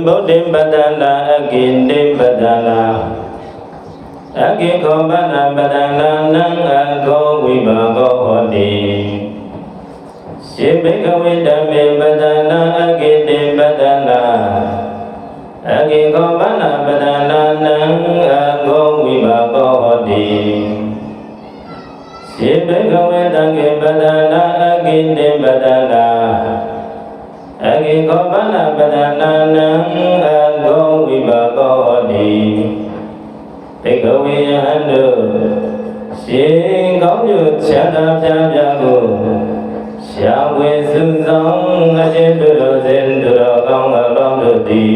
Bodhi Badala Agindi Badala Agiko Bana Badala Nang Ago Vivago Hodi Sibika Vidami Badala Agindi Badala Agiko Bana Badala Nang Ago Vivago Hodi Sibika Vidami Badala Agindi Badala Agiko Bana Badala Nang Ago Vivago Hodi Bikawe Handu Shin Gong Yu Chanda Pyago Xiawe Suzong Ajenduro Zenduro Gong Abang Dodi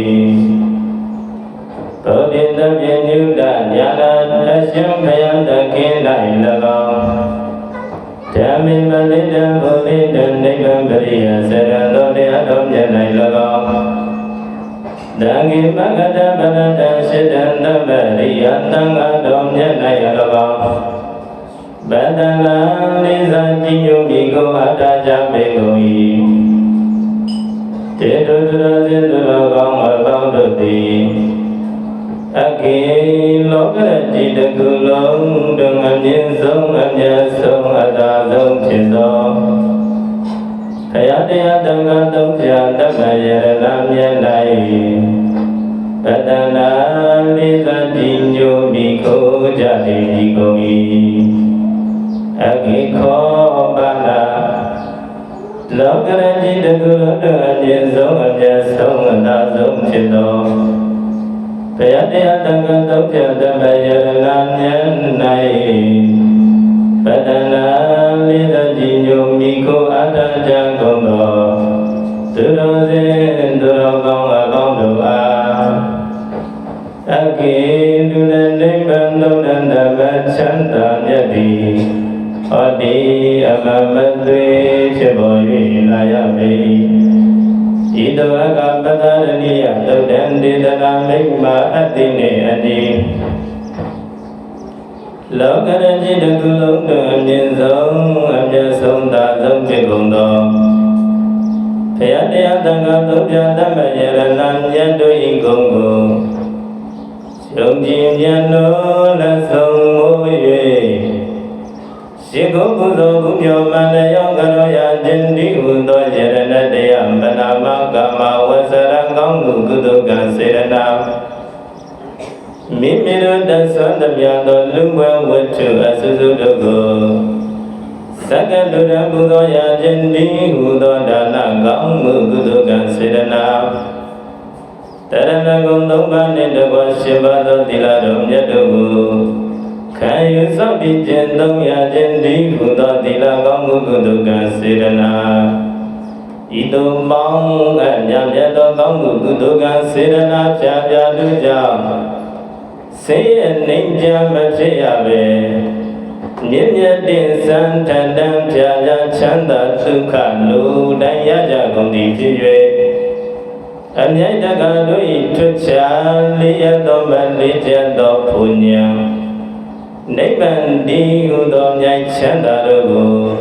Bodhin Dabyen Yuda Nyala Ashim Payanda Kindai Lagong Jamin Balida Bodhinda Nibbam Bariya Sarado Adom Janai Lagong Dangi Bhagata Bharata Siddhanta Bariya Tang Adom Janai Lagong Badala Lisa Jiyo Biko Ataja Begoyi Tedudura Zendura Gong Abang Dodi Aki Lokara Jida Gulong Dengan Jinsong Anyasong Atazong Cintong Kayataya Tangga Tokja Takaya Lam Yanai Badala Lisa Jiyo Biko Jadi Bikoyi Agiko Bana Lokara Jida Gulong Dengan Jinsong Anyasong Atazong Cintong Payataya Tangga Tokja Takaya Lam Yanai Badala Lisa Jiyo Biko Ataja Gonggo Turo Zenduro Gong Abang Doa Aki Dunan Nibbam Dodan Damat Chanta Nyadi Odi Amamadri Cheboyi Layabi Ido Agam Badarani Dodan Didana Mikma Adine Adi Lokara Jida Gulong Dengan Jinsong Anyasong Tazong Chikongdo Payataya Tangga Tokja Takaya Lam Yandoi Gonggo Siong Jim Yano Lasong Moye Siko Puzo Kumyo Manayong Karoya Jindi Udo Jerana Deyam Banama Kama Wasarang Gonggu Kutuka Serana Mimiru Daswanda Myando Lumwa Watu Asusu Dogo Sakadura Budoya Jindi Udo Dana Gonggu Kutuka Serana Tarana Gondong Bani Dagwa Shibado Diladom Yadogu Kayu Sabi Jendong Ya Jindi Udo Dila Gonggu Kutuka Serana Ido Bong Anyam Yado Gonggu Kutuka Serana Chaya Dujam Say Ninja Machiabe Ninya Din San Tandam Jaya Chanda Sukha Lu Daya Gondi Jiyue Anyaya Gadui Tucha Liya Doma Liya Do Punya Nibbam Di Udom Yai Chanda Rugu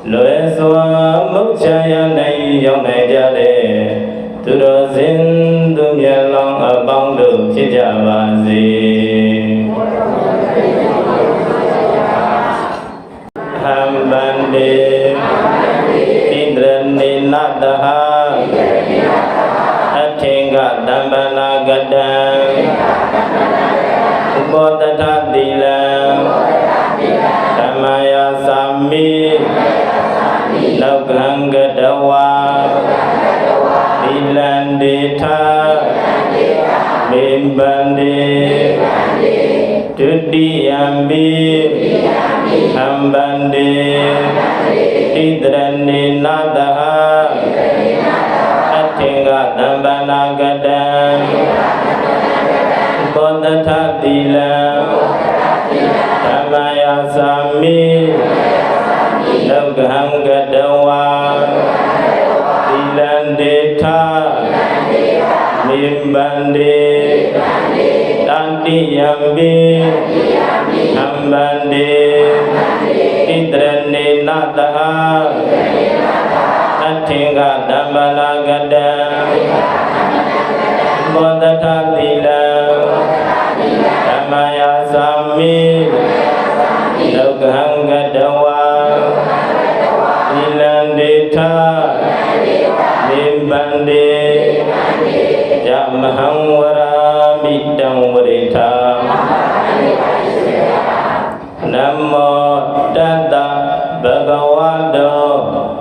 Loe Swa Mokchaya Nai Yong Nai Jade Turo Zindu Myalong Abang Du Chijabazi Hambandi Tidrani Nadaha Athinga Dambana Gadang Ubodata Dilam Tamaya Sami Laukang Gadawa Dilandita Bimbandi Tudi Ambi Hambandi Tidrani Nadaha Athinga Dambana Gadang Bodhata Dilam Tamaya Sami Laukang Gadawa Dilandita Bimbandi Tanti Ambi Hambandi Tidrani Nadaha Athinga Dambana Gadang ဘောတထသီလံဓမ္မယာသာမိလောကံကတဝါသီလံဒေထနိဗ္ဗန္တိယမဟံဝရာမိတံဝရိထာနမောတတ္တဘဂဝတော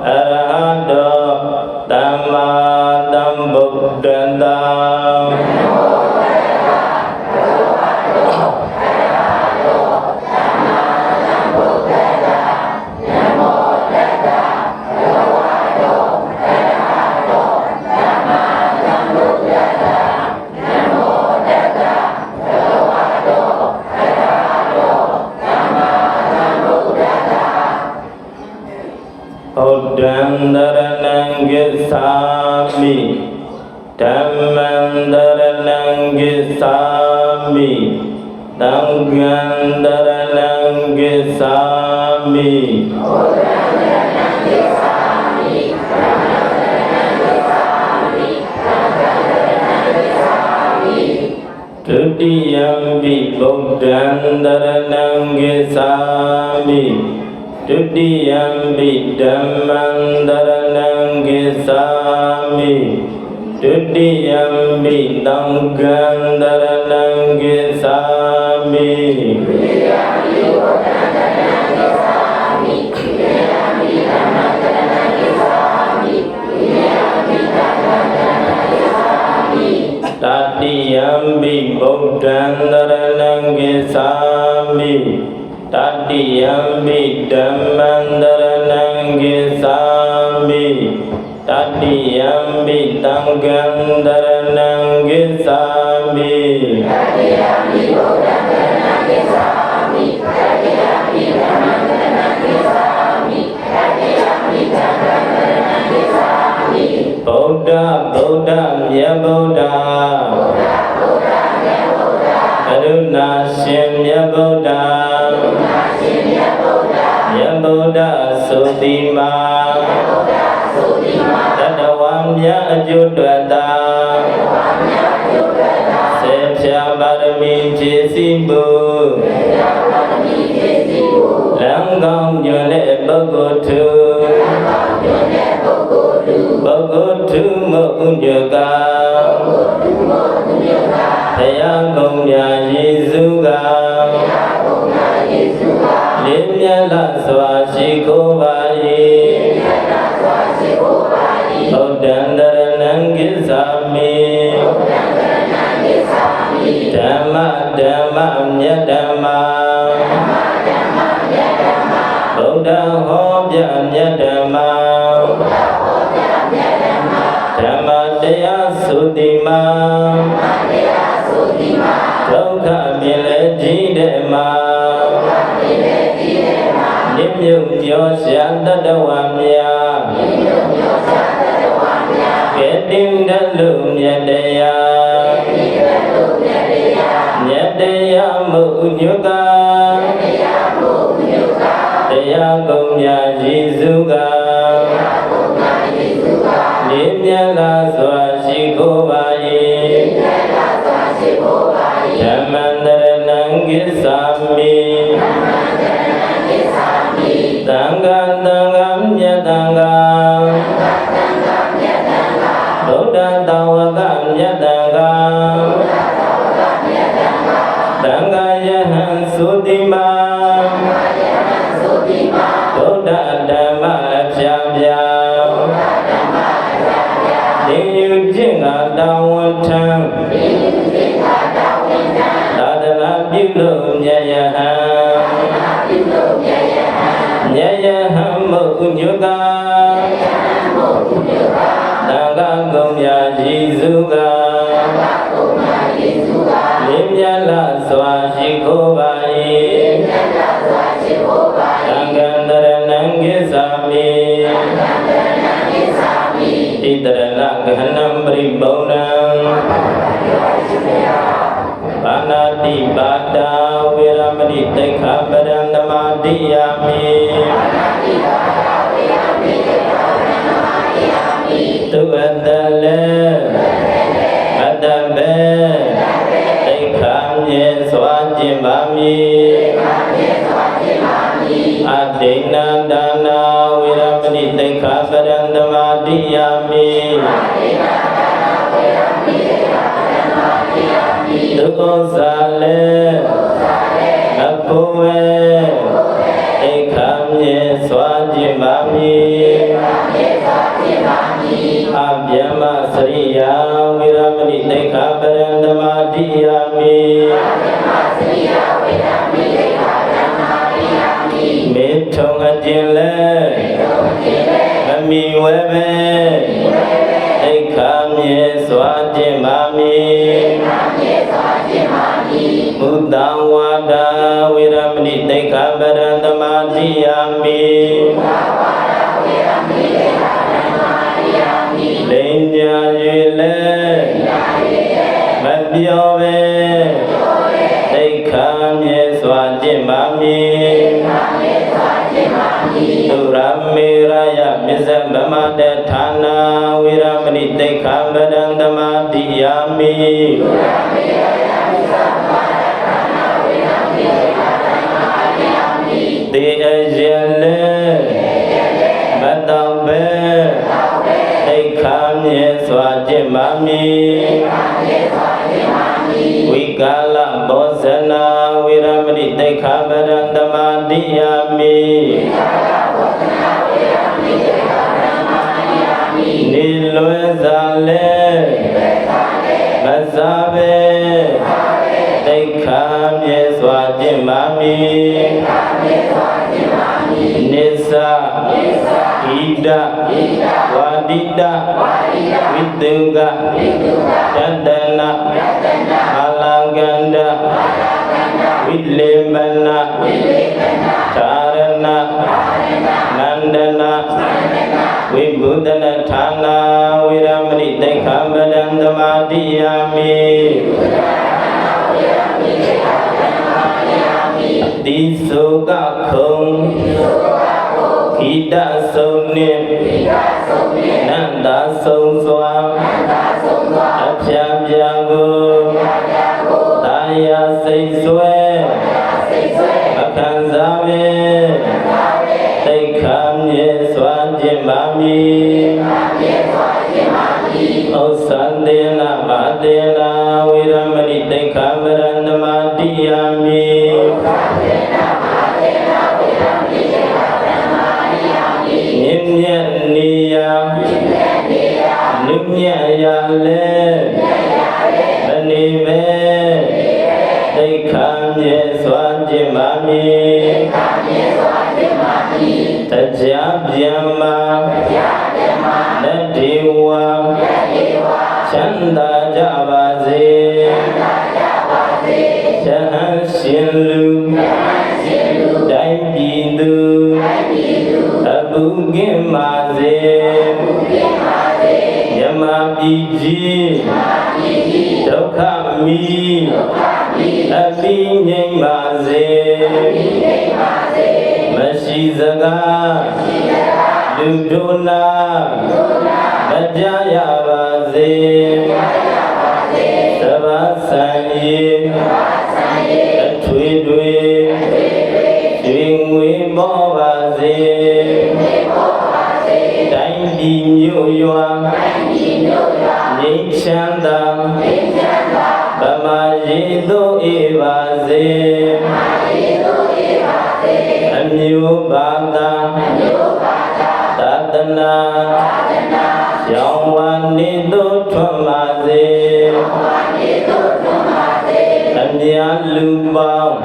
အရဟတောသမ္မာသမ္ဗုဒ္ဓံတံဓမ္မရဏံဂစ္ဆာမိဓမ္မံတရဏံဂစ္ဆာမိသံဃံတရဏံဂစ္ဆာမိဒုတိယံပိဗုဒ္ဓံတရဏံဂစ္ဆာမိဒုတိယံပိဓမ္မံတရဏံဂစ္ဆာမိဒုတိယံပိသံဃံတရဏံဂစ္ဆာမိဒုတိယံပိဗုဒ္ဓံတရဏံဂစ္ဆာမိဒုတိယံပိဓမ္မံတရဏံဂစ္ဆာမိဒုတိယံပိသံဃံတရဏံဂစ္ဆာမိတတိယံပိဗုဒ္ဓံတရဏံဂစ္ဆာမိတတိယံပိဓမ္မံတရဏံဂစ္ဆာမိတတိယံပိသံဃံတရဏံဂစ္ဆာမိတတိယံပိဗုဒ္ဓံတရဏံဂစ္ဆာမိတတိယံပိဓမ္မံတရဏံဂစ္ဆာမိတတိယံပိသံဃံတရဏံဂစ္ဆာမိဗုဒ္ဓဗုဒ္ဓမြတ်ဗုဒ္ဓကရုဏာရှင်မြတ်ဗုဒ္ဓမြတ်ဗုဒ္ဓသုတိမာတတဝံမြတ်အကျိုးတွက်တာစေဖြာပါရမီဖြည့်စည်းမှုလံကောင်းညွန်တဲ့ပုဂ္ဂိုလ်သူပုဂ္ဂိုလ်သူမုံညကဘုရားကုံညာယေစုကလင်းမြတ်လစွာရှိခိုးပါ၏ဗုဒ္ဓံတရဏံဂစ္ဆာမိဓမ္မဓမ္မမြတ်ဓမ္မဗုဒ္ဓဟောပြမြတ်ဓမ္မဓမ္မတရားသုတိမာဒုက္ခမြင်လေကြည်တဲ့မှာနိမြုပ်ကျော်ရှာတတဝံမြာကဲတင်တလူမြတ်တရားမြတ်တရားမုညုကတရားကုန်မြတ်ယေစုကနေမြတ်လာစွာရှိခိုးပါ၏ဓမ္မံတရဏံဂစ္ဆာမိသံဃံသံဃံမြတ်သံဃံဗုဒ္ဓတဝကမြတ်သံဃံသံဃာယဟံသုတိမာဗုဒ္ဓဓမ္မအဖြာဖြာနေယူခြင်းကတာဝန်ထံသာသနာပြုလို့မြတ်ယဟံမြတ်ယဟံမုညုကသံဃာကုံညာယေစုကလင်းမြတ်လစွာရှိခိုးပါ၏သံဃံတရဏံဂစ္ဆာမိဣတရဏဂဟဏံပရိဗုဒ္ဓံပါဏာတိပါတာဝေရမဏိတိခာပရံသမာတိယမိသူအတ္တလေအတ္တဘေ ဒေနာဒါနာဝိရမဏိတိခာပရံသမာတိယာမိဒုက္ခစာလေအဖို့ဝေအိခာမြေစွာခြင်းပါမည်အဗျမစရိယာဝိရမဏိတိခာပရံသမာတိယာမိမေထုံအကျင်လေမမီဝဲပဲအိခာမြေစွာခြင်းပါမည်မုဒ္ဒဝါဒဝိရမဏိတိခာပရံသမာတိယာမိလိဉ္ညာ၍လေမပြောပဲတိခာမြေစွာခြင်းပါမည်သုရမေရယမစ္စဗမတေဌာနာဝိရမဏိတိခာပရံသမာတိယာမိတေအယေလေမတောပဲတိခာမြေစွာခြင်းပါမည်ဝိကာလဘောဇနာဝိရမဏိတိခာပရံသမာတိယာမိနိလွယ်စာလေမစားပဲတိခာမြေစွာခြင်းပါမည်နိစ္စဣဒဝါဒိတဝိတုကတတနာအလံကန္ဒဝိလေမနာဌာရဏနန္ဒနာဝိဘုဒ္ဓနာဌာနာဝိရမဏိတိခာပရံသမာတိယာမိတိသုကခုံခိတဆုံနှင့်နန္ဒဆုံစွာအဖြာပြာကိုတာယာစိတ်ဆွဲမခံစားပဲတိခာမြေစွာခြင်းပါမည်ဩသန္တေနဘာတေနဝိရမဏိတိခာပရံသမာတိယာမိမြင့်မြတ်နေရာနုညံ့ရာလေမနေပဲတိခာမြေစွာခြင်းပါမည်တရားဗျမ္မာနတ္တိဝါချမ်းသာကြပါစေယဟန်ရှင်လူတိုင်းပြည်သူအပုကင်းပါစေမြမပြည်ကြီးဒုက္ခမီအပိငြိမ်းပါစေမရှိစကားလူတို့နာမကြရပါစေသဘာဆံရေအထွေတွေရွှေငွေပေါ်ပါစေတိုင်းပြည်မြို့ရွာငြိမ်းချမ်းသာဗမာရေသို့အေးပါစေအမျိုးဘာသာသာသနာရောင်ဝါနေသို့ထွန်းပါစေအမြတ်လူပေါင်း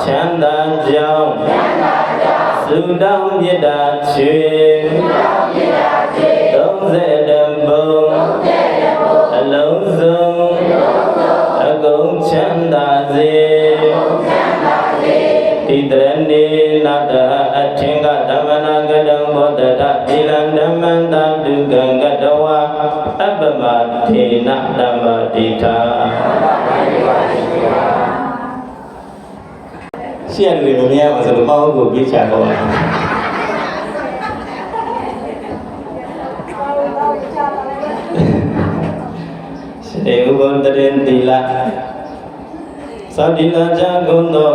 ချမ်းသာကြောင်းသုတောင်းမြတ်တာချွေ30ဘုံအလုံးစုံအကုန်ချမ်းသာစေတိတရဏေနတအထင်္ဂဓမ္မနာကတံဘောဓတတိလံဓမ္မံတတုကံကတဝါအပမထေနဓမ္မတိထာရှေ့လူတွေမမြင်ရပါဆိုတော့ပေါင်းကိုပြေးချတော့ပါရှင်ဥပ္ပတရင်တိလ Sabdila jagundo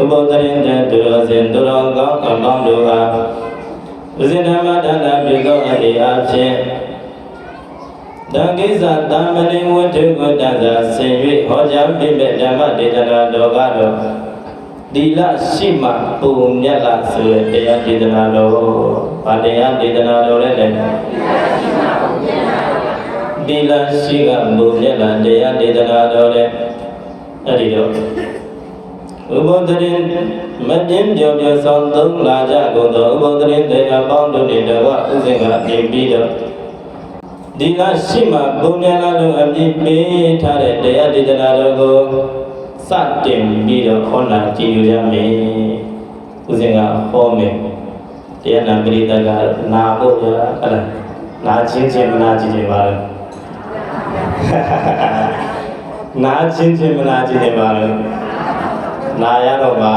ဥပဒရင်တဲ့သူတော်စင်သူတော်ကောင်းအပေါင်းတို့ဟာဥစဉ်ဓမ္မဒါနပြုသောအနေအချင်းတံကိစ္စတမဏိဝတ္ထုကိုတန်စာဆင်၍ဟောကြားပြမဲ့ဓမ္မဒေသနာတော်ကတော့သီလရှိမှပုံမြတ်လာဆိုတဲ့တရားဒေသနာတော်ဗာတရားဒေသနာတော်လည်းသီလရှိကပုံမြတ်လာတရားဒေသနာတော်လည်းအဲ့ဒီတော့ဥပဒရင်မပြင်းပြောပြောဆောင်သုံးလာကြကုန်သောဥပဒရင်တရားပေါင်းတို့နှင့်တကွဥစဉ်ကနေပြီးတော့ဒီကရှိမှဘုံညာလာလို့အပြည့်ပေးထားတဲ့တရားဒေသနာတော်ကိုစတင်ပြီးတော့ခေါ်လာကြည့်ရမယ်ဥစဉ်ကဟောမယ်တရားနာပရိသတ်ကနာဖို့ရအဲ့ဒါနာချင်းမနာချင်းပါလဲနာချင်းမနာချင်းပါလဲနာရတော့ပါ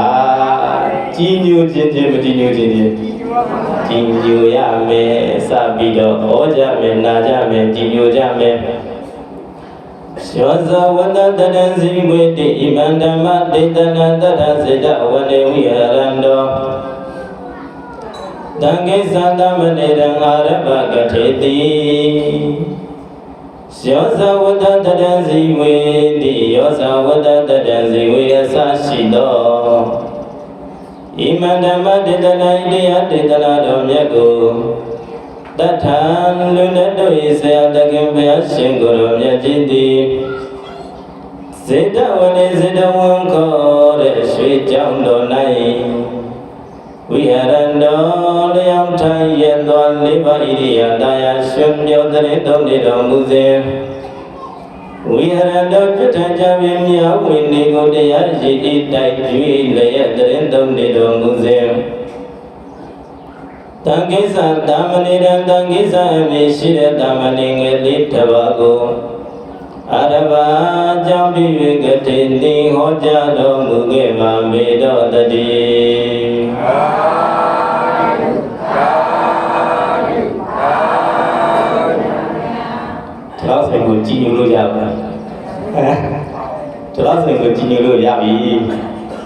ကြီးညိုချင်းမကြီးညိုချင်းကြီးညိုရမယ်စပြီးတော့ဟောကြမယ်နာကြမယ်ကြီးညိုကြမယ်ယောဇဝတ္တတံဇိဝေတိဣမံဓမ္မဒေသနာတတစေတဝနေဝိဟရန္တောတံကိသတမနေရံအာရဘကထေတိယောဇဝတ္တတံဇိဝေတိယောဇဝတ္တတံဇိဝေအစရှိသောဣမံဓမ္မဒေသနာတရားဒေသနာတော်မြတ်ကိုတထံလူနဲ့တို့၏ဆရာတခင်ဘုရားရှင်ကိုယ်တော်မြတ်ကြီးသည်စေတဝနေစေတဝန်ခေါ်တဲ့ရွှေကြောင်းတော်၌ဝိဟရန္တောလျောင်းထိုင်ရသောလေးပါးဣရိယာတရားရှင်မြောတရေသုံးနေတော်မူစဉ်ဝိဟရန္တောပြဋ္ဌာန်းကြပြင်းမြောက်ဝိနေကိုတရားရှိဤတိုက်ကျွေးလျက်တရင်သုံးနေတော်မူစဉ်တံကိစ္စတမဏိရံတံကိစ္စအမည်ရှိတဲ့တမဏိငယ်လေးတစ်ပါးကိုအာရဘာကြောင့်ပြု၍ကတိတိဟောကြားတော်မူခဲ့ပါမေတော်တည်းတရားစင်ကိုကြည်ညိုလို့ရပါတရားစင်ကိုကြည်ညိုလို့ရပြီ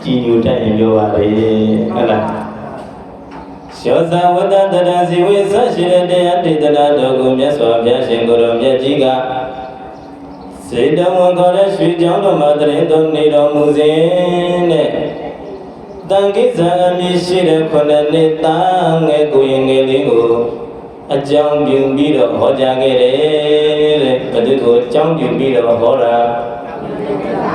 ကြည်ညိုတတ်ရင်ပြောပါလေဟုတ်လားယောဇဝတ္တတရဇိဝေသရှိတဲ့တရားဒေသနာတော်ကိုမြတ်စွာဘုရားရှင်ကိုယ်တော်မြတ်ကြီးကစေတဝန်ခေါ်တဲ့ရွှေကြောင်းတော်မှာတရင်သုံးနေတော်မူစဉ်တဲ့တန်ကိစ္စအမည်ရှိတဲ့ခုနှစ်နှစ်သားငယ်ကိုရင်ငယ်လေးကိုအကြောင်းပြုပြီးတော့ဟောကြားခဲ့တယ်တဲ့ဘယ်သူကိုအကြောင်းပြုပြီးတော့ဟောတာ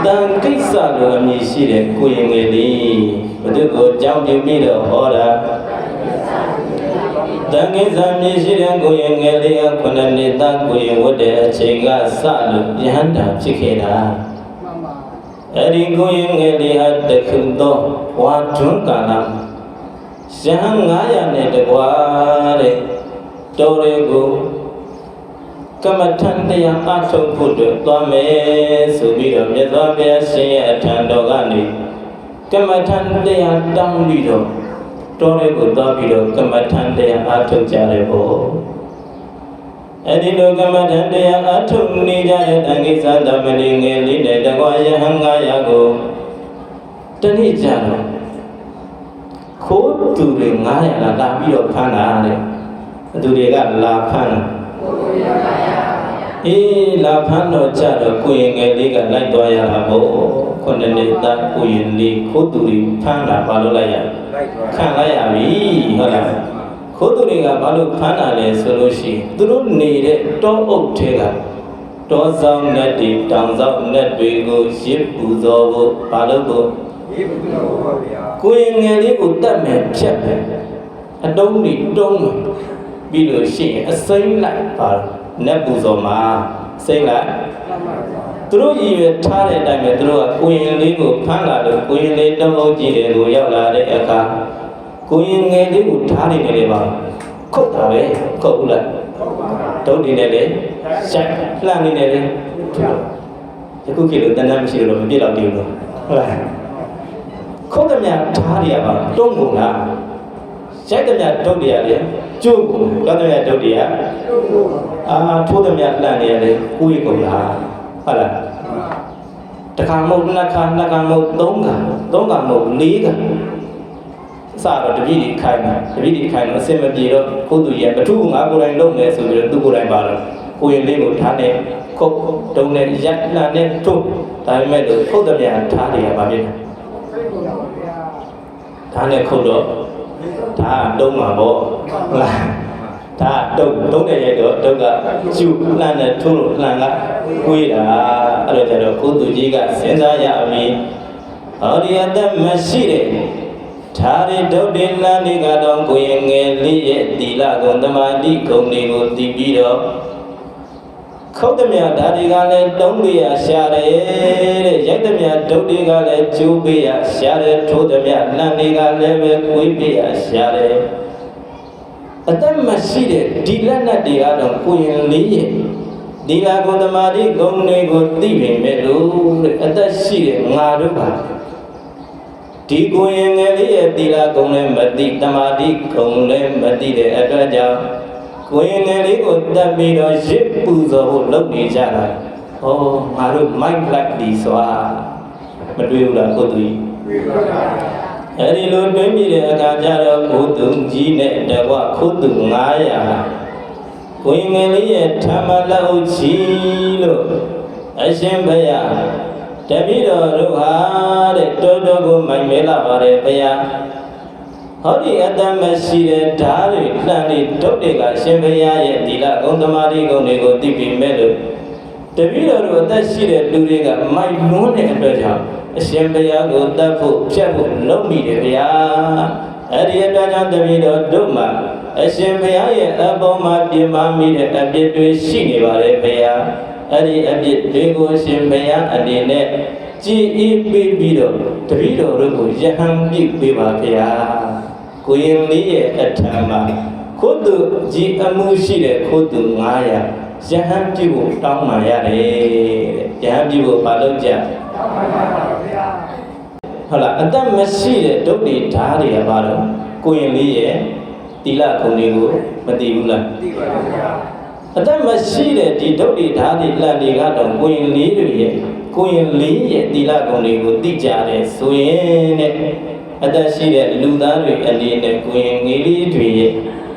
တန်ကိစ္စလိုအမည်ရှိတဲ့ကိုရင်ငယ်လေးဘယ်သူကိုအကြောင်းပြုပြီးတော့ဟောတာတန်ကိစ္စမြည်ရှိတဲ့ကိုရင်ငယ်လေးကခုနှစ်နှစ်သားကိုရင်ဝတ်တဲ့အချိန်ကစလို့ယဟန္တာဖြစ်ခဲ့တာအဲ့ဒီကိုရင်ငယ်လေးဟာတခုသောဝါထွန်းကာလယဟန်900နဲ့တကွာတဲ့တော်ရဲကိုကမ္မထန်တရားအထုတ်ဖို့အတွက်သွားမယ်ဆိုပြီးတော့မြတ်စွာဘုရားရှင်ရဲ့အထံတော်ကနေကမ္မထန်တရားတောင်းပြီးတော့တော်ရဲကိုသွားပြီးတော့ကမ္မထန်တရားအထုတ်ကြတယ်ပေါ့အဲ့ဒီလိုကမ္မထန်တရားအထုတ်နေကြတဲ့တန်ခိသသမဏေငယ်လေးနဲ့တကွာယဟန်900ကိုတနေ့ကျတော့ခိုးသူတွေ900ကလာပြီးတော့ဖမ်းတာတဲ့သူတွေကလာဖမ်းအေးလာဖမ်းတော့ကြတော့ကိုရင်ငယ်လေးကလိုက်သွားရတာပေါ့ခုနှစ်နှစ်သားကိုရင်လေးခိုးသူတွေဖမ်းတာဘာလို့လိုက်ရခံလိုက်ရပြီဟုတ်လားခိုးသူတွေကဘာလို့ဖမ်းတာလဲဆိုလို့ရှိရင်သူတို့နေတဲ့တောအုပ်ထဲကတောဆောင်နဲ့တွေတောင်ဆောင်နဲ့တွေကိုရစ်ပူဇော်ဖို့ဘာလို့ကိုရစ်ပူဇော်ပါဗျာကိုရင်ငယ်လေးကိုတတ်မယ်ဖြတ်မယ်အတုံးတွေတုံးမယ်ပြီးလို့ရှိရင်အစိမ့်လိုက်ပါနတ်ပူဇော်မှာစိမ့်လိုက်သူတို့ရည်ရွယ်ထားတဲ့အတိုင်းပဲသူတို့ကကိုရင်လေးကိုဖမ်းလာလို့ကိုရင်လေးတုံးလုံးကြည့်တယ်ကိုရောက်လာတဲ့အခါကိုရင်ငယ်လေးကိုဓာတ်နေတယ်ပါခုတ်တာပဲခုတ်ဘူးလားတုံးနေတယ်လေရှိုက်လှမ်းနေတယ်လေယခုခေတ်လိုတန်တမ်းမရှိလို့မပြစ်တော့ဘူးလို့ဟုတ်လားခုတ်တဲ့မြတ်ဓာတ်ရပါတုံးကုန်လားရှိုက်တဲ့မြတ်တုတ်တရားလေကျိုးကုန်တော့တဲ့မြတ်တုတ်တရားထိုးတဲ့မြတ်လှမ်းနေရတယ်ကိုယ်ကုန်လားဟုတ်လား တခါမဟုတ်နှစ်ခါမဟုတ်သုံးခါမဟုတ်လေးခါစတော့တပည့်တွေခိုင်းတာတပည့်တွေခိုင်းတော့အစင်မပြေတော့ကိုသူကြီးကပထူငါကိုယ်တိုင်လုပ်မယ်ဆိုပြီးတော့သူကိုယ်တိုင်ပါတော့ကိုရင်လေးကိုထားနေခုတ်တုံးနဲ့ရက်လှန်နဲ့ထုတ်ဒါပေမဲ့လို့ခုတ်တဲ့မြန်ထားတယ်ကဘာဖြစ်လဲဒါနဲ့ခုတ်တော့ဒါတုံးမှာပေါ့ဟုတ်လားဒါတုံးတဲ့ရဲ့တော့တုံးကကျူလှန်နဲ့ထိုးလို့လှန်ကကွေးတာအဲ့တော့ကျတော့ကိုသူကြီးကစဉ်းစားရပြီဟောဒီအသက်မရှိတဲ့သာရိဒုတ်တိလန်ဒီကတော့ကိုရင်ငယ်လေးရဲ့တိလကုံသမာဓိဂုံတွေကိုသိပြီးတော့ခုတ်သမျှဓာတိကလည်းတုံးပေးရရှာတယ်တဲ့ရိုက်သမျှဒုတ်တွေကလည်းကျိုးပေးရရှာတယ်ထိုးသမျှလန်တွေကလည်းပဲကွေးပေးရရှာတယ်အသက်မရှိတဲ့ဒီလက်နက်တွေကတော့ကိုရင်လေးရဲ့ဒီလာကုံသမာဓိဂုံတွေကိုသိပေမဲ့လို့တဲ့အသက်ရှိတဲ့ငါတို့ပါဒီကိုရင်ငယ်လေးရဲ့သီလဂုဏ်လည်းမသိတမာတိဂုဏ်လည်းမသိတဲ့အတွက်ကြောင့်ကိုရင်ငယ်လေးကိုတတ်ပြီးတော့ရစ်ပူဇော်ဖို့လုပ်နေကြတာ။ဟောငါတို့မိုက်လိုက်ဒီစွာမတွေ့ဘူးလားကိုသူကြီးတွေ့ပါပါ။အဲဒီလိုတွင်းပြီးတဲ့အခါကျတော့ကိုသူကြီးနဲ့တကွခိုးသူ900ကိုရင်ငယ်လေးရဲ့ဓမ္မလက်ဥချီလို့အရှင်ဘုရားတပည့်တော်တို့ဟာတဲ့တော်တော်ကိုမိုင်မဲလာပါတယ်ဘုရားဟောဒီအတ္တမရှိတဲ့ဓာတ်တွေလှန်တွေဒုတ်တွေကရှင်ဘုရားရဲ့သီလဂုဏ်သမာဓိဂုဏ်တွေကိုသိပြီးမဲ့လို့တပည့်တော်တို့အသက်ရှိတဲ့လူတွေကမိုင်လွန်းတဲ့အတွက်ကြောင့်အရှင်ဘုရားကိုတတ်ဖို့ဖြတ်ဖို့လုပ်မိတယ်ဘုရားအဲ့ဒီအတွက်ကြောင့်တပည့်တော်တို့မှာအရှင်ဘုရားရဲ့အပေါ်မှာပြင်မာမိတဲ့အပြစ်တွေရှိနေပါတယ်ဘုရားအဲ့ဒီအပြစ်တွေကိုရှင်ဘုရားအနေနဲ့ကြည်အေးပေးပြီးတော့တပည့်တော်တို့ကိုယဟန်ပြုပေးပါဗျာကိုရင်လေးရဲ့အထံမှာခိုးသူကြီးအမှုရှိတဲ့ခိုးသူ900ယဟန်ပြုဖို့တောင်းမှရတယ်တဲ့ယဟန်ပြုဖို့မလုပ်ကြတောင်းမှပါဗျာဟုတ်လားအသက်မရှိတဲ့ဒုက္ခဓာတ်တွေကဘာလို့ကိုရင်လေးရဲ့သီလဂုဏ်တွေကိုမသိဘူးလားသိပါပါဗျာအသက်မရှိတဲ့ဒီဒုက္ခဓာတ်တွေလန့်တွေကတော့ကိုရင်လေးတွေရဲ့ကိုရင်လေးရဲ့သီလဂုဏ်တွေကိုသိကြတယ်ဆိုရင်တဲ့အသက်ရှိတဲ့လူသားတွေအနေနဲ့ကိုရင်ငယ်လေးတွေရဲ့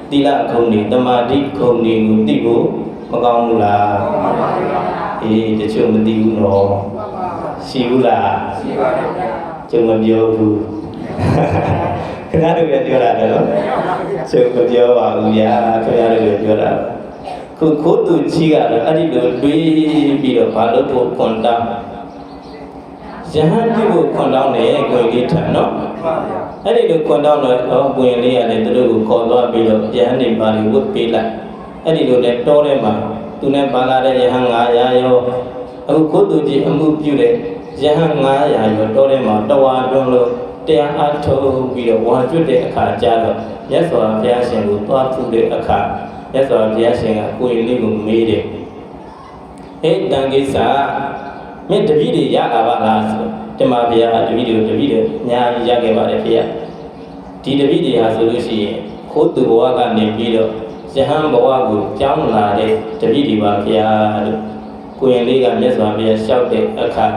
သီလဂုဏ်တွေတမာတိဂုဏ်တွေကိုသိဖို့မကောင်းဘူးလားမှန်ပါပါအေးတချို့မသိဘူးနော်ရှိဘူးလားရှိပါပါကျုံမပြောဘူးခင်ဗျားတို့ပြောတာလည်းနော်ကျုံမပြောပါဘူးဗျာခင်ဗျားတို့ပြောတာခုခိုးသူကြီးကတော့အဲ့ဒီလိုတွေးပြီးတော့ဘာလို့ဖို့ခွန်တောင်းယဟန်ပြုဖို့ခွန်တောင်းတယ်ကိုယ်လေးထံနော်အဲ့ဒီလိုခွန်တောင်းတော့ကိုယ်လေးကလည်းသူတို့ကိုခေါ်သွားပြီးတော့ယဟန်နေပါလိဝတ်ပေးလိုက်အဲ့ဒီလိုနဲ့တောထဲမှာသူနဲ့ပါလာတဲ့ယဟန်900ရောအခုခိုးသူကြီးအမှုပြုတဲ့ယဟန်900ရောတောထဲမှာတဝါတွန်းလို့တရားအားထုတ်ပြီးတော့ဝါကျွတ်တဲ့အခါကျတော့မြတ်စွာဘုရားရှင်ကိုသွားဖူးတဲ့အခါမြတ်စွာဘုရားရှင်ကကိုယ်လေးကိုမေးတယ်အဲ့တန်ကိစ္စမင်းတပည့်တွေရလာပါလားဆိုတမဘုရားတပည့်တွေအများကြီးရခဲ့ပါတယ်ဖေ။ဒီတပည့်တွေဟာဆိုလို့ရှိရင်ခိုးသူဘဝကနေပြီးတော့ယဟန်ဘဝကိုကြောင်းလာတဲ့တပည့်တွေပါဗျာလို့ကိုယ်လေးကမြတ်စွာဘုရားလျှောက်တဲ့အခါ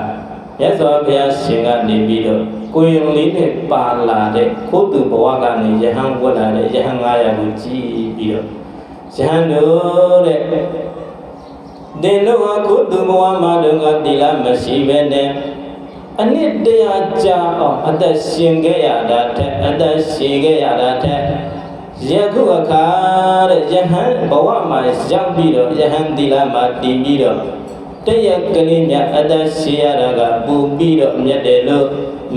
မြတ်စွာဘုရားရှင်ကနေပြီးတော့ကိုယ်လေးနဲ့ပါလာတဲ့ခိုးသူဘဝကနေယဟန်ဝတ်လာတဲ့ယဟန်900ကိုကြည်ပြီးတော့ယဟန်တို့တဲ့ဒီလိုအခုသူဘဝမှာတော့ကတိလမရှိပဲနဲ့အနှစ်တရာကြာအောင်အသက်ရှင်ခဲ့ရတာတဲ့အသက်ရှင်ခဲ့ရတာတဲ့ယခုအခါတဲ့ယဟန်ဘဝမှာရောက်ပြီးတော့ယဟန်တိလမှာတည်ပြီးတော့တရက်ကလေးမြတ်အသက်ရှင်ရတာကပူပြီးတော့မြတ်တယ်လို့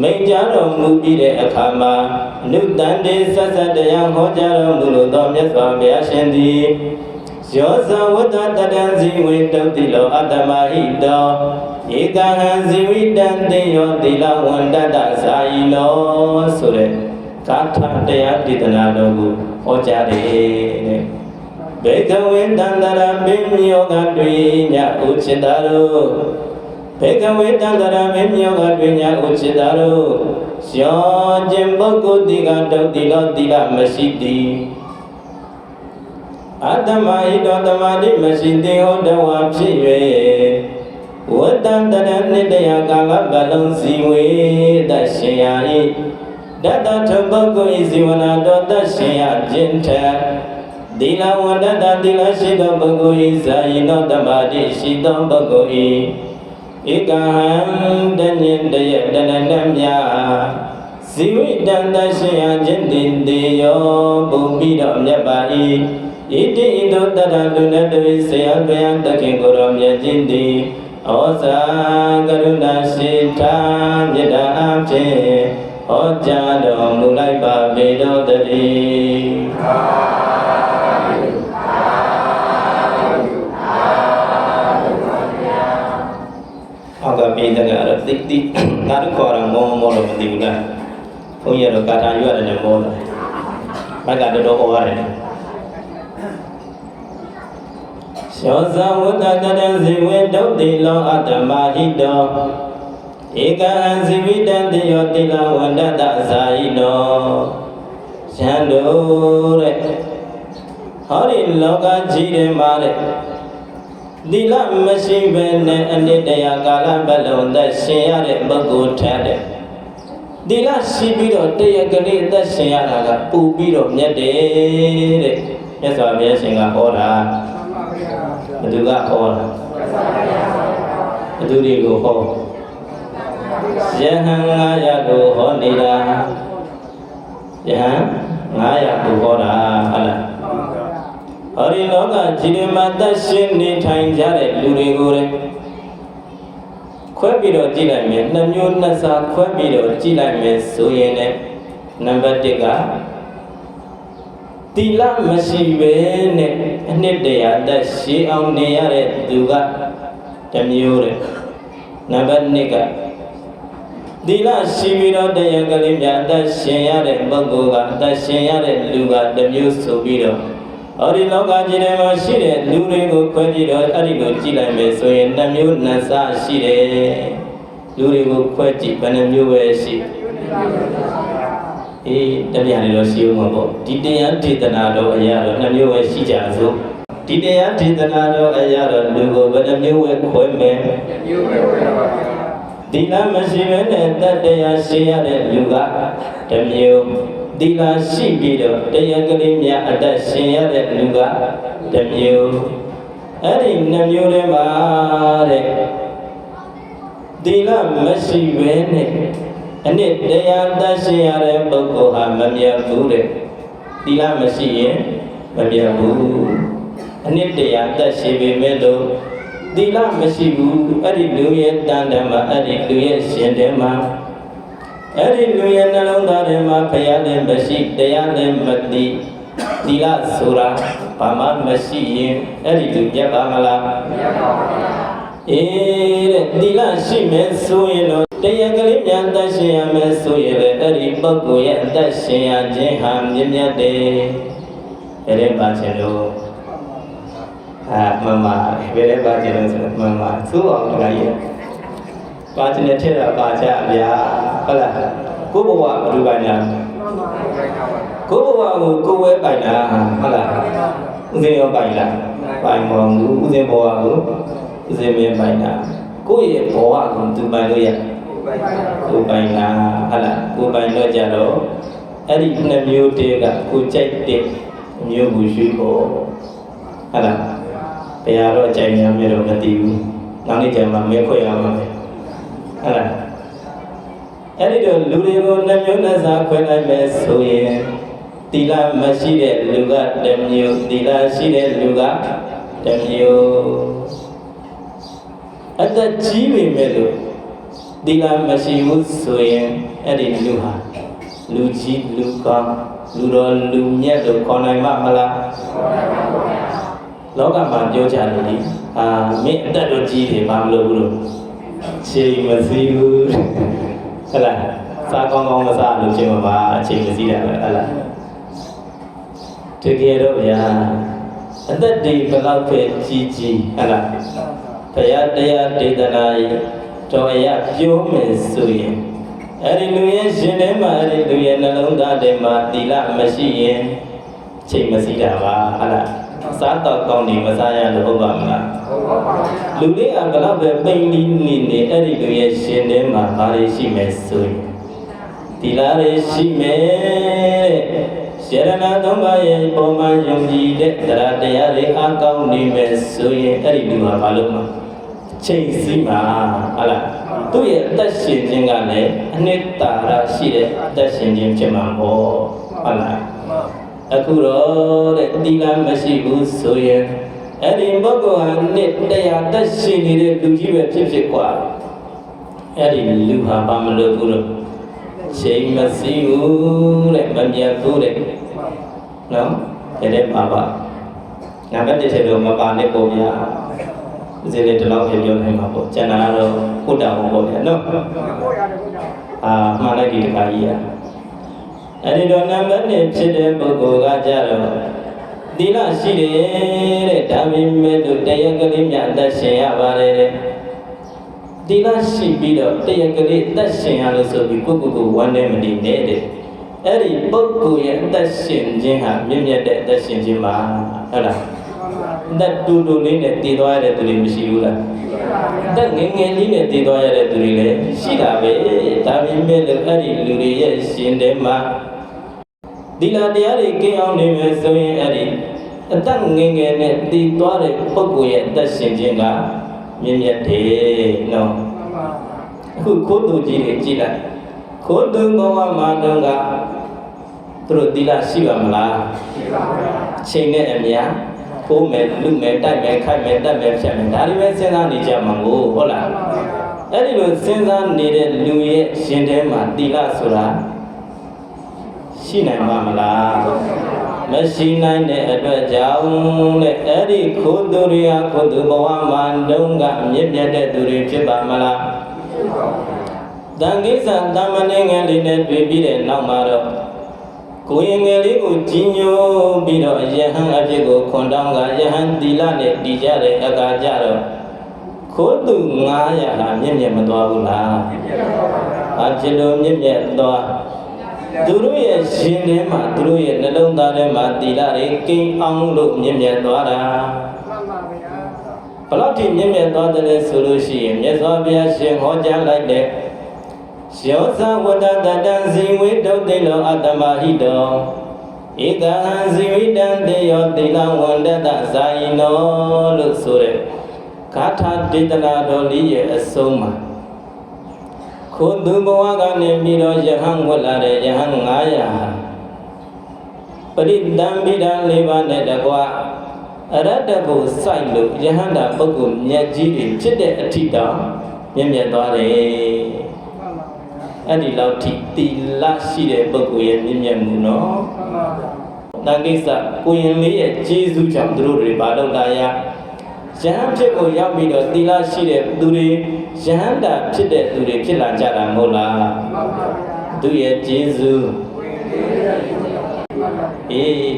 မိန့်ကြားတော်မူပြီးတဲ့အခါမှာအနုတန်တေဆက်ဆက်တရားဟောကြားတော်မူလို့သောမြတ်စွာဘုရားရှင်သည်ယောဇဝတ္တတတံဇီဝေတုတ်တိလောအတ္တမဟိတောဧကဟံဇီဝိတံတေယောတိလဝန္တတဇာယိလောဆိုတဲ့ကာထတရားဒေသနာတော်ကိုဟောကြားတယ်တဲ့ဘေကဝေတန္တရပိမြောကတွေညဥจิตတို့ဘေကဝေတန္တရပိမြောကတွေညဥจิตတို့ယောခြင်းပုဂ္ဂိုလ်တိကတုတ်တိလောတိလမရှိသည်အတ္တမဟိတောတမတိမရှိသည်ဟောတဝါဖြစ်၍ ဝတ္တတရနိတယကာလဘလုံးစီဝေတရှင်ယာဤတတထပုဂ္ဂိုလ်ဤဇီဝနာတော်တရှင်ယာခြင်းထသီလဝန္တတသီလရှိသောပုဂ္ဂိုလ်ဤဇာယိနောတမတိရှိသောပုဂ္ဂိုလ်ဤဧကဟံတညင်တယတဏ္ဍမြာဇီဝိတံတရှင်ယာခြင်းတိတေယောဘုံပြီးတော့မြတ်ပါ၏ဣတိဣတောတတလူနတဝိဆေယဘယံတခင်ကိုရောမြတ်ခြင်းတိဩဇာကရုဏာရှိတာမေတ္တာအဖြင့်ဟောကြားတော်မူလိုက်ပါပေတော်တည်းအောက်ကပြေးတဲ့ကတော့တိတိဒါတို့ခေါ်တာမောမောလို့မသိဘူးလားဘုန်းကြီးကတော့ကာထာရွရတယ်နဲ့မောတယ်ဘက်ကတော်တော်ဟောရတယ်ယောဇဝတ္တတရဇိဝေဒုတိလောအတ္တမဟိတောဧကံဇိဝိတံတယောတိလဝန္တတဇာယိနောယံတို့တဲ့ဟောဒီလောကကြီးထဲမှာတဲ့သီလမရှိဘဲနဲ့အနိတ္တယကာလပတ်လုံးသက်ရှင်ရတဲ့ပုဂ္ဂိုလ်ထက်တဲ့သီလရှိပြီးတော့တရကလေးသက်ရှင်ရတာကပူပြီးတော့မြတ်တယ်တဲ့မြတ်စွာဘုရားရှင်ကဟောတာဘသူကဟောတာဘသူတွေကိုဟောယဟန်900ကိုဟောနေတာယဟန်900ကိုဟောတာဟုတ်လားဟောဒီလောကကြီးထဲမှာသက်ရှင်နေထိုင်ကြတဲ့လူတွေကိုလည်းခွဲပြီးတော့ကြည့်လိုက်မယ်နှစ်မျိုးနှစ်စားခွဲပြီးတော့ကြည့်လိုက်မယ်ဆိုရင်လည်းနံပါတ်1ကသီလမရှိပဲနဲ့အနှစ်တရာသက်ရှိအောင်နေရတဲ့သူကတစ်မျိုးတဲ့နံပါတ်2ကသီလရှိပြီးတော့တရားကလေးများသက်ရှင်ရတဲ့ပုဂ္ဂိုလ်ကသက်ရှင်ရတဲ့လူကတစ်မျိုးဆိုပြီးတော့ဟောဒီလောကကြီးထဲမှာရှိတဲ့လူတွေကိုခွဲပြီးတော့အဲ့ဒီလိုကြည့်လိုက်မယ်ဆိုရင်2မျိုးနှစ်စားရှိတယ်လူတွေကိုခွဲကြည့်ဘယ်နှမျိုးပဲရှိအေးတပြားလေးတော့ရှိဦးမှာပေါ့ဒီတရားဒေသနာတော်အရာတော့2မျိုးပဲရှိကြစို့ဒီတရားဒေသနာတော်အရာတော့လူကိုဘယ်နှမျိုးပဲခွဲမယ်2မျိုးပဲခွဲပါဗျာသီလမရှိဘဲနဲ့တတ်တရားရှိရတဲ့လူက2မျိုးသီလရှိပြီးတော့တရားကလေးများအသက်ရှင်ရတဲ့လူက2မျိုးအဲ့ဒီ2မျိုးထဲမှာတဲ့သီလမရှိဘဲနဲ့အနှစ်တရားသက်ရှင်ရတဲ့ပုဂ္ဂိုလ်ဟာမမြတ်ဘူးတဲ့သီလမရှိရင်မမြတ်ဘူးအနှစ်တရားသက်ရှင်ပေမဲ့လို့သီလမရှိဘူးအဲ့ဒီလူရဲ့တန်တမ်းမှာအဲ့ဒီလူရဲ့ရှင်တဲမှာအဲ့ဒီလူရဲ့နှလုံးသားထဲမှာဘုရားလည်းမရှိတရားလည်းမသိသီလဆိုတာဘာမှမရှိရင်အဲ့ဒီလူပြတ်ပါမလားမပြတ်ပါဘူးအေးတဲ့သီလရှိမယ်ဆိုရင်တော့တရားကလေးများသက်ရှင်ရမယ်ဆိုရင်လည်းအဲ့ဒီပုဂ္ဂိုလ်ရဲ့အသက်ရှင်ရခြင်းဟာမြင့်မြတ်တယ်ဘယ်နဲ့ပါချင်လို့မမဘယ်နဲ့ပါချင်လို့ဆိုတော့မမသို့အောင်တခါကြီးပါချင်တဲ့ထက်တော့ပါချဗျာဟုတ်လားကိုဘဝဘယ်လိုပါညာကိုဘဝကိုကိုဝဲပိုင်တာဟုတ်လားဥစဉ်ရောပိုင်လားပိုင်မဟုတ်ဘူးဥစဉ်ဘဝကိုဥစဉ်မင်းပိုင်တာကိုယ့်ရဲ့ဘဝကိုသူပိုင်လို့ရကိုပိုင်လားဟုတ်လားကိုပိုင်တော့ကြတော့အဲ့ဒီ2မျိုးတည်းကကိုကြိုက်တဲ့မျိုးကိုရွှေ့ဖို့ဟုတ်လားဘယ်တော့ကြိုက်များမြတော့မသိဘူးနောက်နေ့ကျမှမဲခွဲရမှာပဲဟုတ်လားအဲ့ဒီတော့လူတွေကို2မျိုးနဲ့စားခွဲလိုက်မယ်ဆိုရင်သီလမရှိတဲ့လူက1မျိုးသီလရှိတဲ့လူက1မျိုးအသက်ကြီးပေမဲ့လို့သီလမရှိဘူးဆိုရင်အဲ့ဒီလူဟာလူကြီးလူကောင်းလူတော်လူမြတ်လို့ခေါ်နိုင်မှာမလားလောကမှာပြောကြတယ်လေမင်းအသက်တော့ကြီးတယ်ဘာမလို့ဘူးလို့ချိန်မစည်းဘူးဟဲ့လားစားကောင်းကောင်းမစားလို့ချိန်မပါအချိန်မစည်းတာပဲဟဲ့လားတကယ်တော့ဗျာအသက်တွေဘယ်လောက်ပဲကြီးကြီးဟဲ့လားဘုရားတရားဒေသနာတော်အရာပြောမယ်ဆိုရင်အဲ့ဒီလူရဲ့ရှင်ထဲမှာအဲ့ဒီလူရဲ့နှလုံးသားထဲမှာသီလမရှိရင်ချိန်မစည်းတာပါဟုတ်လား စားတော့ကောင်းနေမစားရလို့ဟုတ်ပါမလားလူလေးကဘလောက်ပဲပိန်ပြီးနေအဲ့ဒီလူရဲ့ရှင်ထဲမှာဘာတွေရှိမယ်ဆိုရင်ဒီလားတွေရှိမယ်ရှရဏသုံးပါးရဲ့ပုံမှန်ယုံကြည်တဲ့တရားတရားတွေအားကောင်းနေမယ်ဆိုရင်အဲ့ဒီလူဟာဘာလို့မှာချိန်စီမှာဟုတ်လားသူ့ရဲ့အသက်ရှင်ခြင်းကလည်းအနှစ်သာရရှိတဲ့အသက်ရှင်ခြင်းဖြစ်မှာပေါ့ဟုတ်လားအခုတော့တဲ့တိလမရှိဘူးဆိုရင်အဲ့ဒီပုဂ္ဂိုလ်ဟာနှစ်တရားသက်ရှင်နေတဲ့လူကြီးပဲဖြစ်กว่าအဲ့ဒီလူဟာဘာမလို့ဘူးလို့ချိန်မစည်းဘူးတဲ့မမြတ်ဘူးတဲ့နော်တဲ့ပါပါနံပါတ်1ထဲတော့မပါနဲ့ပေါ့ဗျာဒီလေတလောက်ပြောနိုင်မှာပေါ့ကျန်တာတော့ကိုတာဘောပေါ့ဗျာနော်မှားလိုက်ဒီတခါကြီးအဲ့ဒီတော့နံပါတ်1ဖြစ်တဲ့ပုဂ္ဂိုလ်ကကြတော့သီလရှိတယ်တဲ့ဒါပေမဲ့လို့တရားကလေးများအသက်ရှင်ရပါတယ်တဲ့သီလရှိပြီးတော့တရားကလေးအသက်ရှင်ရလို့ဆိုပြီးကိုဝမ်းနဲ့မနေနဲ့တဲ့အဲ့ဒီပုဂ္ဂိုလ်ရဲ့အသက်ရှင်ခြင်းဟာမြင့်မြတ်တဲ့အသက်ရှင်ခြင်းပါဟုတ်လားအသက်တူလေးနဲ့တည်သွားရတဲ့သူတွေမရှိဘူးလားအသက်ငယ်လေးနဲ့တည်သွားရတဲ့သူတွေလည်းရှိတာပဲဒါပေမဲ့လို့အဲ့ဒီလူတွေရဲ့ရှင်ထဲမှာဒီလာတရားတွေကင်းအောင်နေမယ်ဆိုရင်အဲ့ဒီအသက်ငယ်နဲ့တည်သွားတဲ့ပုဂ္ဂိုလ်ရဲ့အသက်ရှင်ခြင်းကမြင့်မြတ်တယ်နော်အခုခိုးသူကြီးတွေကြည့်လိုက်ခိုးသူဘဝမှာတော့ကသူတို့သီလရှိပါမလားရှိပါဘူးချိန်နဲ့အများခိုးမယ်လူမယ်တိုက်မယ်ခိုက်မယ်တတ်မယ်ဖြတ်မယ်ဒါတွေပဲစဉ်းစားနေကြမှာကိုဟုတ်လားအဲ့ဒီလိုစဉ်းစားနေတဲ့လူရဲ့ရှင်ထဲမှာသီလဆိုတာရှိနိုင်မှာမလားမရှိနိုင်တဲ့အတွက်ကြောင့်တဲ့အဲ့ဒီခိုးသူတွေဟာခိုးသူဘဝမှာတုန်းကမြင့်မြတ်တဲ့သူတွေဖြစ်ပါမလားတန်ကိစ္စတမန်ငယ်လေးနဲ့တွေ့ပြီးတဲ့နောက်မှာတော့ကိုယ်ငယ်လေးကိုကြီးညိုပြီးတော့ယဟန်အဖြစ်ကိုခွန်တောင်းကယဟန်သီလနဲ့တည်ကြတဲ့အခါကျတော့ခိုးသူ900ဟာမြင့်မြတ်မသွားဘူးလားအဖြစ်လို့မြင့်မြတ်သွားသူတို့ရဲ့ရှင်ထဲမှာသူတို့ရဲ့နှလုံးသားထဲမှာသီလတွေကိန်းအောင်လို့မြင့်မြတ်သွားတာမှန်ပါဗျာဘလို့ဒီမြင့်မြတ်သွားတယ်ဆိုလို့ရှိရင်မြတ်စွာဘုရားရှင်ဟောကြားလိုက်တဲ့ယောသဝတ္တတံဇီဝိတုတ်တိလောအတ္တမဟိတောဧကဟံဇီဝိတံတေယောတိလဝန္တတဇာယိနောလို့ဆိုတဲ့ဂါထာဒေသနာတော်လေးရဲ့အဆုံးမှာခိုးသူဘဝကနေပြီးတော့ယဟန်ဝတ်လာတဲ့ယဟန်900ပရိသံပိဒံ၄ပါးနဲ့တကွာအရတ္တကိုစိုက်လို့ယဟန္တာပုဂ္ဂိုလ်မြတ်ကြီးတွေဖြစ်တဲ့အထိတောင်မြင့်မြတ်သွားတယ်အဲ့ဒီလောက်ထိသီလရှိတဲ့ပုဂ္ဂိုလ်ရဲ့မြင့်မြတ်မှုနော်တန်ကိစ္စကိုရင်လေးရဲ့ကျေးဇူးကြောင့်သူတို့တွေဘာလို့လာရယဟန်ဖြစ်ကိုရောက်ပြီးတော့သီလရှိတဲ့သူတွေယဟန္တာဖြစ်တဲ့သူတွေဖြစ်လာကြတာမဟုတ်လားသူရဲ့ကျေးဇူး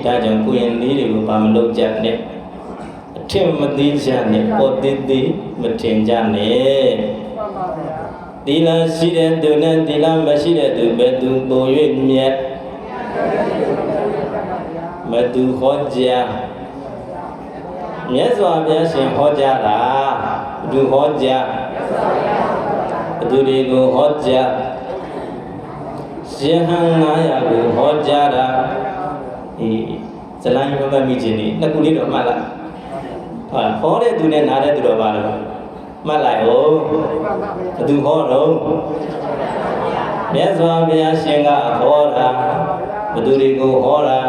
ဒါကြောင့်ကိုရင်လေးတွေကိုဘာမလုပ်ကြနဲ့အထင်မသေးကြနဲ့ပေါ်သေးသေးမထင်ကြနဲ့သီလရှိတဲ့သူနဲ့သီလမရှိတဲ့သူဘယ်သူပို၍မြတ်မသူဟောကြားမြတ်စွာဘုရားရှင်ဟောကြားတာဘသူဟောကြားဘသူတွေကိုဟောကြားရှင်ဟန်900ကိုဟောကြားတာဇလိုင်းမမမိခြင်းနှစ်ခုလေးတော့မှတ်လိုက်ဟောတဲ့သူနဲ့နားတဲ့သူတော့ပါတော့မှတ်လိုက်ဟုတ်ဘသူဟောတော့မြတ်စွာဘုရားရှင်ကဟောတာဘသူတွေကိုဟောတာ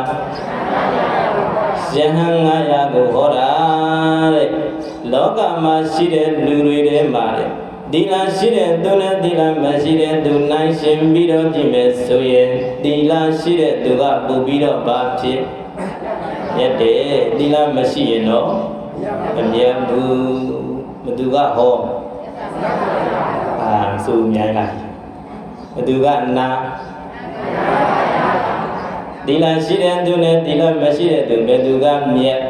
ယဟန်900ကိုဟောတာတဲ့လောကမှာရှိတဲ့လူတွေထဲမှာတဲ့သီလရှိတဲ့သူနဲ့သီလမရှိတဲ့သူနိုင်ရှင်ပြီးတော့ကြည့်မယ်ဆိုရင်သီလရှိတဲ့သူကပို့ပြီးတော့ဘာဖြစ်မြတ်တယ်သီလမရှိရင်တော့မမြတ်ဘူးဘသူကဟောဆိုမြိုင်းလိုက်ဘသူကနာသီလရှိတဲ့သူနဲ့သီလမရှိတဲ့သူဘယ်သူကမြတ်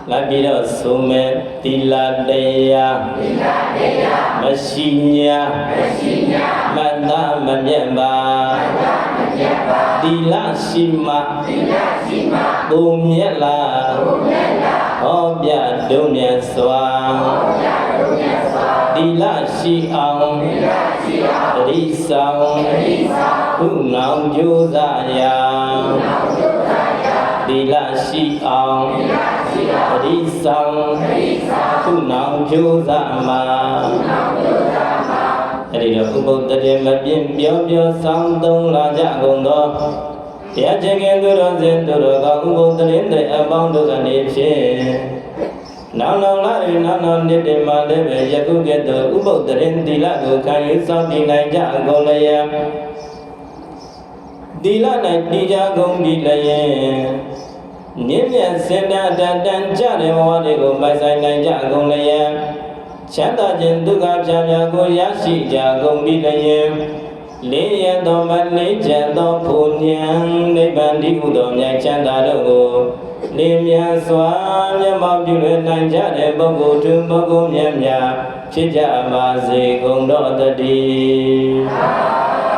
လိုက်ပြီးတော့ဆိုမယ်သီလတရားမရှိညာမတ္တမမြတ်ပါ တီလရှိမှပုံမြတ်လားဟောပြဒုံမြတ်စွာတီလရှိအောင်တတိဆောင်ခုနောင်ကြိုးစားရာတီလရှိအောင်တတိဆောင်ခုနောင်ကြိုးစားမှာအဲ့ဒီတော့ဥပုသ္တရေမပြင်းပြောပြောဆောင်သုံးလာကြကုန်သောတရားကျင့်ခင်သူတော်စင်သူတော်ကောင်းဥပုသ္တရေတဲ့အပေါင်းတို့အနေဖြင့်နောက်လာရနောက်နေ့တည်းမှာလည်းပဲယခုကဲ့သို့ဥပုသ္တရေသီလကိုခံယူဆောင်တည်နိုင်ကြကုန်လျက်သီလ၌တည်ကြကုန်ပြီလျက်မြင့်မြတ်စင်တာတန်ကြတဲ့ဘဝတွေကိုမိုက်ဆိုင်နိုင်ကြကုန်လျက်ချမ်းသာခြင်းဒုက္ခဖြာဖြာကိုရရှိကြကုန်ပြီလျက်လေးရသောမလေးချမ်းသောဘုံဉာဏ်နိဗ္ဗာန်တည်းဟူသောမြတ်ချမ်းသာတို့ကိုလင်းမြန်စွာမျက်မှောက်ပြုနိုင်ကြတဲ့ပုဂ္ဂိုလ်သူပုဂ္ဂိုလ်များဖြစ်ကြပါစေကုန်တော်တည်း